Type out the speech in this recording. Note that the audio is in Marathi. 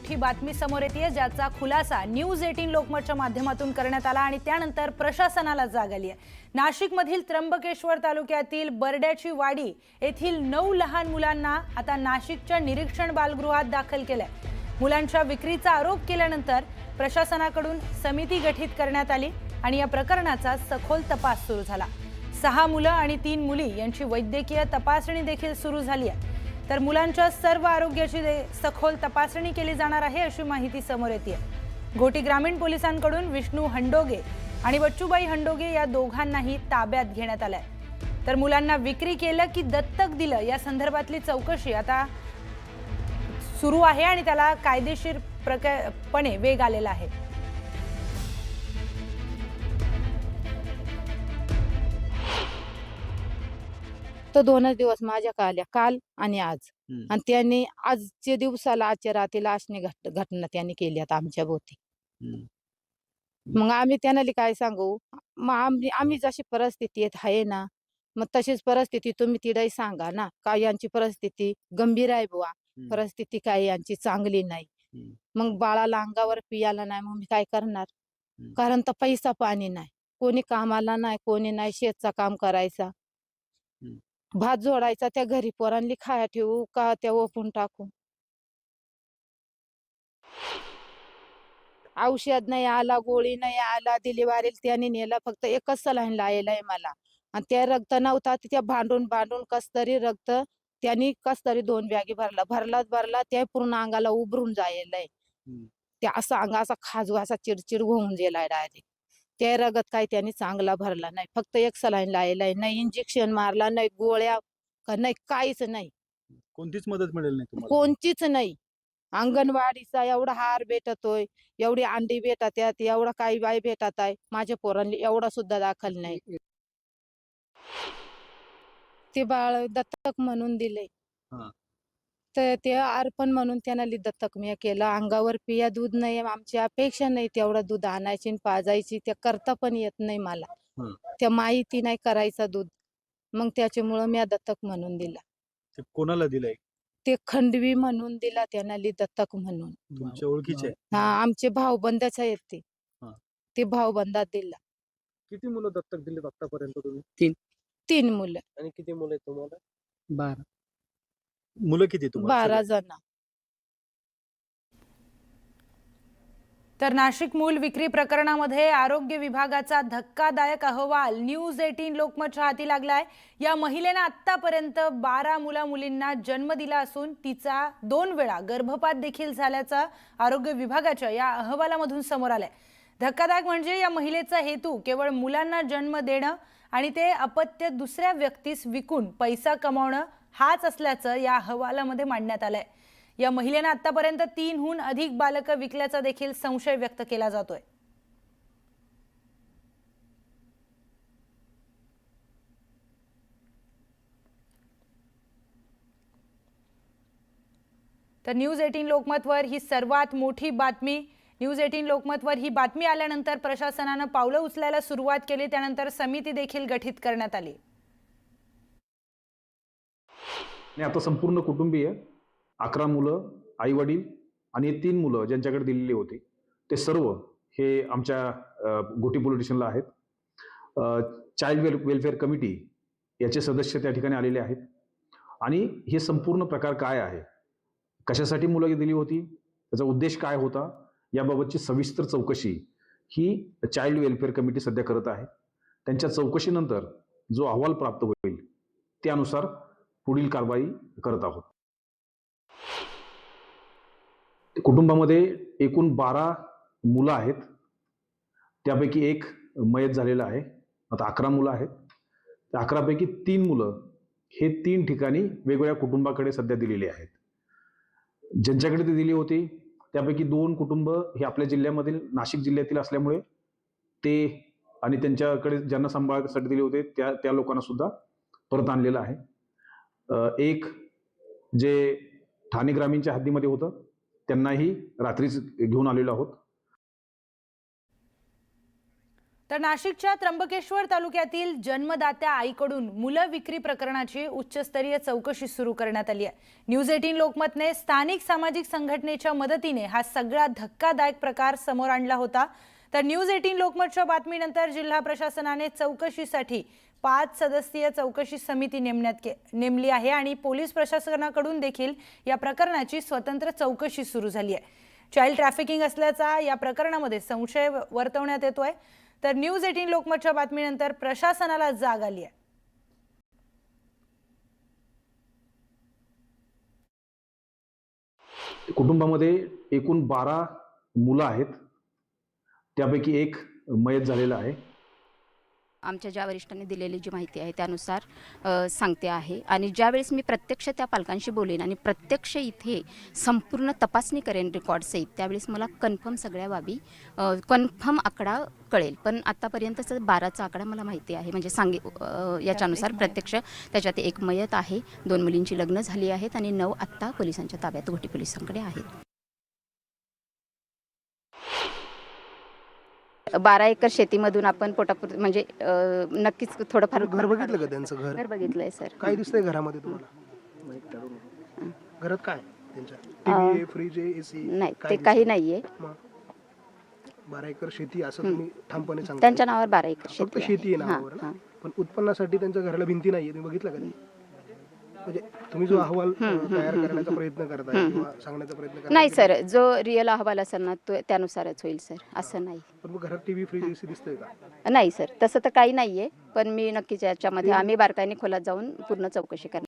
मोठी बातमी समोर येते ज्याचा खुलासा न्यूज 18 लोकमतच्या माध्यमातून करण्यात आला आणि त्यानंतर प्रशासनाला जाग आली आहे। नाशिकमधील त्र्यंबकेश्वर तालुक्यातील बरड्याची वाडी येथील 9 लहान मुलांना आता नाशिकच्या निरीक्षण बालगृहात दाखल केलंय। मुलांच्या विक्रीचा आरोप केल्यानंतर प्रशासनाकडून समिती गठीत करण्यात आली आणि या प्रकरणाचा सखोल तपास सुरू झाला। 6 मुलं आणि 3 मुली यांची वैद्यकीय तपासणी देखील सुरू झाली आहे। तर मुलांच्या सर्व आरोग्याची सखोल तपासणी केली जाणार आहे अशी माहिती समोर येते। घोटी ग्रामीण पोलिसांकडून विष्णू हंडोगे आणि बच्चूबाई हंडोगे या दोघांनाही ताब्यात घेण्यात आलंय। तर मुलांना विक्री केलं की दत्तक दिलं या संदर्भातली चौकशी आता सुरू आहे आणि त्याला कायदेशीरपणे वेग आलेला आहे। तो 2च दिवस माझ्या आल्या, काल आणि आज। आणि त्यांनी आजच्या दिवसाला आजच्या रात्रीला अशी घटना त्यांनी केली आता आमच्या भोवती। मग आम्ही त्यांना काय सांगू, मग आम्ही जशी परिस्थिती आहे ना, मग तशीच परिस्थिती तुम्ही तिडे सांगा ना, काय यांची परिस्थिती गंभीर आहे बुवा, परिस्थिती काय यांची चांगली नाही। मग बाळाला अंगावर पियाला नाही, मग मी काय करणार? कारण तर पैसा पाणी नाही, कोणी कामाला नाही, कोणी नाही, शेतचा काम करायचा, भात जोडायचा, त्या घरी पोरांनी खाया ठेवू का त्या ओपून टाकू? औषध नाही आला, गोळी नाही आला, डिलिव्हरीला त्याने नेला, फक्त एकच सलाईन लायला आहे मला। आणि त्या रक्त नव्हता, त्या भांडून कस तरी रक्त त्यांनी कस तरी 2 बॅगी भरला त्या पूर्ण अंगाला उभरून जायलाय। त्या असा अंग असा खाजू असा चिडचिड होऊन गेलाय डायरेक्ट। त्या रगत काही त्यांनी चांगला भरला नाही, फक्त एक सलाईन लायलाय, नाही इंजेक्शन मारला, नाही गोळ्या नाही, काहीच नाही। कोणतीच मदत मिळेल नाही तुम्हाला? कोणतीच नाही। अंगणवाडीचा एवढा हार भेटतोय, एवढी अंडी भेटत आहेत, एवढा काही बाई भेटत आहे, माझ्या पोरांनी एवढा सुद्धा दाखल नाही। ते बाळ दत्तक म्हणून दिले, तर ते अर्पण म्हणून त्यांना दत्तक मी केलं। अंगावर पिया दूध नाही, आमची अपेक्षा नाही तेवढं दूध आणायची आणि पाजायची, त्या करता पण येत नाही मला, त्या माहिती नाही करायचा दूध, मग त्याच्यामुळं मी दत्तक म्हणून दिला। ते कोणाला दिलंय? ते खंडवी म्हणून दिला त्यांना दत्तक म्हणून। तुमच्या ओळखीचे? हा, आमचे भाऊबंदाच आहेत ते भाऊबंदात दिला। किती मुलं दत्तक दिलेत आतापर्यंत तुम्ही? 3 मुलं। आणि किती मुलं आहेत तुम्हाला? 12 मुलं किती तुम्हाला? 12 जण। तर नाशिक मूल विक्री प्रकरणामध्ये आरोग्य विभागाचा धक्कादायक अहवाल न्यूज 18 लोकमतच्या हाती लागलाय। या महिलेने आतापर्यंत 12 मुला-मुलींना जन्म दिला असून तिचा 2 वेळा गर्भपात देखील झाल्याचा आरोग्य विभागाच्या या अहवालामधून समोर आलंय। धक्कादायक म्हणजे या महिलेचा हेतू केवळ मुलांना जन्म देणं आणि ते अपत्य दुसऱ्या व्यक्तीस विकून पैसा कमावणं हाच असल्याचं या अहवालामध्ये मांडण्यात आलंय। या महिलेने आतापर्यंत 3हून अधिक बालकं विकल्याचा देखील संशय व्यक्त केला जातोय। तर न्यूज 18 लोकमतवर ही सर्वात मोठी बातमी। न्यूज 18 लोकमतवर ही बातमी आल्यानंतर प्रशासनानं पावलं उचलायला सुरुवात केली, त्यानंतर समिती देखील गठीत करण्यात आली। आता संपूर्ण कुटुंबीय 11 मुलं, आई वडील आणि 3 मुलं ज्यांच्याकडे दिलेली होती ते सर्व हे आमच्या घोटी पोलीस स्टेशनला आहेत। चाइल्ड वेलफेअर कमिटी याचे सदस्य त्या ठिकाणी आलेले आहेत आणि हे संपूर्ण प्रकार काय आहे, कशासाठी मुलं दिली होती, त्याचा उद्देश काय होता, याबाबतची सविस्तर चौकशी ही चाइल्ड वेलफेअर कमिटी सध्या करत आहे। त्यांच्या चौकशीनंतर जो अहवाल प्राप्त होईल त्यानुसार पुढील कारवाई करत आहोत। कुटुंबामध्ये एकूण 12 मुलं आहेत, त्यापैकी एक मयत झालेला आहे। आता 11 मुलं आहेत, त्या 11 पैकी 3 मुलं हे 3 ठिकाणी वेगवेगळ्या कुटुंबाकडे सध्या दिलेली आहेत। ज्यांच्याकडे ती दिली होती त्यापैकी 2 कुटुंब हे आपल्या जिल्ह्यामधील नाशिक जिल्ह्यातील असल्यामुळे ते आणि त्यांच्याकडे ज्यांना सांभाळण्यासाठी दिले होते त्या लोकांना सुद्धा परत आणलेलं आहे। एक जे ठाणे ग्रामीणच्या हद्दीमध्ये होतं त्यांनाही रात्रीच घेऊन आलेलो आहोत। तर नाशिकच्या त्र्यंबकेश्वर तालुक्यातील जन्मदात्या आईकडून मुलं विक्री प्रकरणाची उच्चस्तरीय चौकशी सुरू करण्यात आली आहे. न्यूज 18 लोकमतने स्थानिक सामाजिक संघटनेच्या मदतीने हा सगळा धक्कादायक प्रकार समोर आणला होता. तर न्यूज 18 लोकमतच्या बातमीनंतर जिल्हा प्रशासनाने चौकशीसाठी 5 सदस्यीय चौकशी समिती नेमली आहे आणि पोलीस प्रशासनाकडून देखील या प्रकरणाची स्वतंत्र चौकशी सुरू झाली आहे. चाइल्ड ट्रॅफिकिंग असल्याचा या प्रकरणामध्ये संशय वर्तवण्यात येतोय. तर न्यूज 18 लोकमतच्या बातमीनंतर प्रशासनाला जाग आली आहे. कुटुंबामध्ये एकूण 12 मुलं आहेत. त्यापैकी एक मयत झालेला आहे. आमच्या ज्या वरिष्ठांनी दिलेली जी माहिती आहे त्यानुसार सांगते आहे आणि ज्यावेळेस मी प्रत्यक्ष त्या पालकांशी बोलेन आणि प्रत्यक्ष इथे संपूर्ण तपासणी करेन रेकॉर्डसहित त्यावेळेस मला कन्फर्म सगळ्या बाबी कन्फर्म आकडा कळेल. पण आतापर्यंतचा 12चा आकडा मला माहिती आहे म्हणजे याच्यानुसार प्रत्यक्ष त्याच्यात एक मयत आहे, 2 मुलींची लग्न झाली आहेत आणि 9 आत्ता पोलिसांच्या ताब्यात घोटी पोलिसांकडे आहेत. 12 एकर शेतीमधून आपण पोटापुरतं म्हणजे नक्कीच थोडंफार घर बघितलं का त्यांचं घर? घर बघितलंय सर. काय दिसतंय घरामध्ये तुम्हाला? घरात काय त्यांच्या? टीव्ही, फ्रीज, एसी नाही ते काही नाहीये. 12 एकर शेती असं तुम्ही ठामपणे सांगता? त्यांच्या नावावर 12 एकर फक्त शेती आहे नावावर ना? पण उत्पन्नासाठी त्यांच्या घराला भिंती नाहीये, तुम्ही बघितलं का? म्हणजे तुम्ही जो अहवाल तयार करण्याचा प्रयत्न करताय किंवा सांगण्याचा प्रयत्न करताय नाही सर, जो रिअल अहवाल असेल ना तो त्यानुसारच होईल सर, असं नाही. पण मग घरात टीव्ही, फ्रीज, एसी दिसतंय का? नाही सर, तसं तर काही नाहीये. पण मी नक्कीच याच्यामध्ये आम्ही बारकाईने खोलात जाऊन पूर्ण चौकशी करणार.